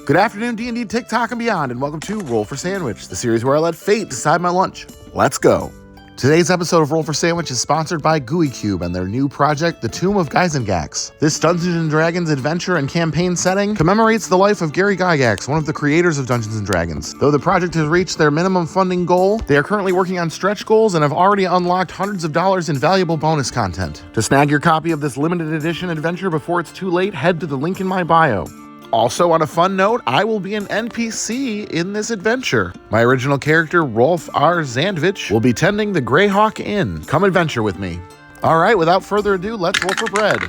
Good afternoon, D&D, TikTok, and beyond, and welcome to Roll for Sandwich, the series where I let fate decide my lunch. Let's go. Today's episode of Roll for Sandwich is sponsored by Gooey Cube and their new project, The Tomb of Gygax. This Dungeons & Dragons adventure and campaign setting commemorates the life of Gary Gygax, one of the creators of Dungeons & Dragons. Though the project has reached their minimum funding goal, they are currently working on stretch goals and have already unlocked hundreds of dollars in valuable bonus content. To snag your copy of this limited edition adventure before it's too late, head to the link in my bio. Also, on a fun note, I will be an NPC in this adventure. My original character, Rolf R. Zandvich, will be tending the Greyhawk Inn. Come adventure with me. All right, without further ado, let's roll for bread.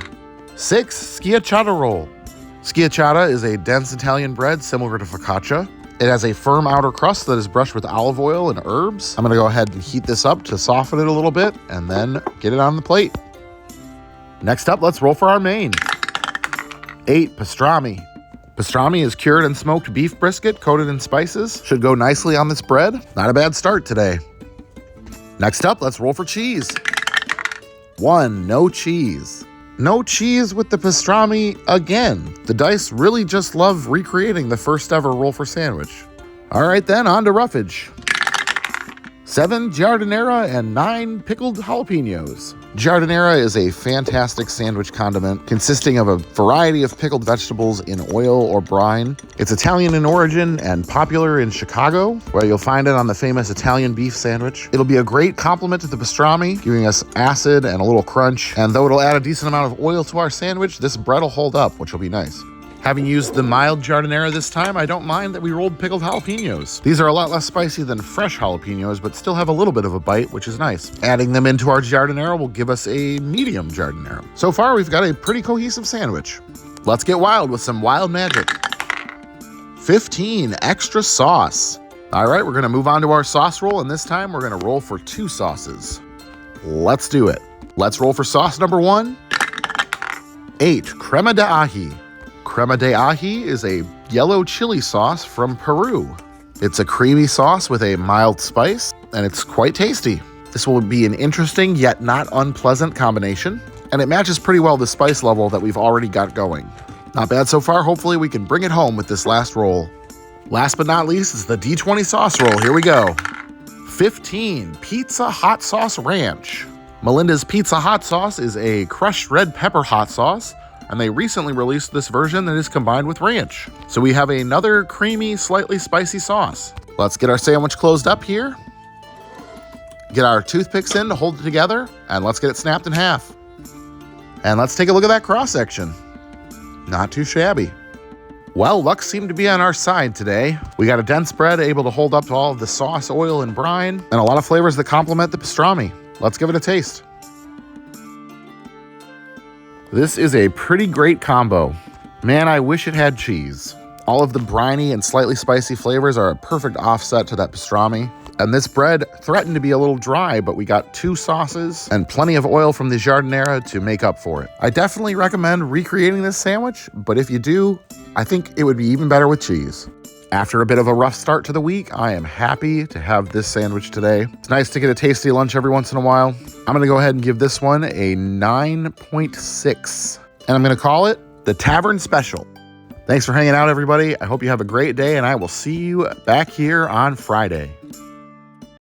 6, schiacciata roll. Schiacciata is a dense Italian bread similar to focaccia. It has a firm outer crust that is brushed with olive oil and herbs. I'm gonna go ahead and heat this up to soften it a little bit and then get it on the plate. Next up, let's roll for our main. 8, pastrami. Pastrami is cured and smoked beef brisket coated in spices. Should go nicely on this bread. Not a bad start today. Next up, let's roll for cheese. 1, no cheese. No cheese with the pastrami again. The dice really just love recreating the first ever roll for sandwich. All right then, on to roughage. 7, giardiniera, and 9, pickled jalapenos. Giardiniera is a fantastic sandwich condiment consisting of a variety of pickled vegetables in oil or brine. It's Italian in origin and popular in Chicago, where you'll find it on the famous Italian beef sandwich. It'll be a great complement to the pastrami, giving us acid and a little crunch. And though it'll add a decent amount of oil to our sandwich, this bread will hold up, which will be nice. Having used the mild giardiniera this time, I don't mind that we rolled pickled jalapenos. These are a lot less spicy than fresh jalapenos, but still have a little bit of a bite, which is nice. Adding them into our giardiniera will give us a medium giardiniera. So far, we've got a pretty cohesive sandwich. Let's get wild with some wild magic. 15, extra sauce. All right, we're gonna move on to our sauce roll, and this time we're gonna roll for 2 sauces. Let's do it. Let's roll for sauce number 1. 8, crema de ají. Crema de ají is a yellow chili sauce from Peru. It's a creamy sauce with a mild spice, and it's quite tasty. This will be an interesting yet not unpleasant combination, and it matches pretty well the spice level that we've already got going. Not bad so far. Hopefully we can bring it home with this last roll. Last but not least is the D20 sauce roll. Here we go. 15, pizza hot sauce ranch. Melinda's Pizza Hot Sauce is a crushed red pepper hot sauce, and they recently released this version that is combined with ranch. So we have another creamy, slightly spicy sauce. Let's get our sandwich closed up here. Get our toothpicks in to hold it together, and let's get it snapped in half. And let's take a look at that cross section. Not too shabby. Well, luck seemed to be on our side today. We got a dense bread able to hold up to all of the sauce, oil, and brine, and a lot of flavors that complement the pastrami. Let's give it a taste. This is a pretty great combo. Man, I wish it had cheese. All of the briny and slightly spicy flavors are a perfect offset to that pastrami. And this bread threatened to be a little dry, but we got 2 sauces and plenty of oil from the giardiniera to make up for it. I definitely recommend recreating this sandwich, but if you do, I think it would be even better with cheese. After a bit of a rough start to the week, I am happy to have this sandwich today. It's nice to get a tasty lunch every once in a while. I'm gonna go ahead and give this one a 9.6, and I'm gonna call it the Tavern Special. Thanks for hanging out, everybody. I hope you have a great day, and I will see you back here on Friday.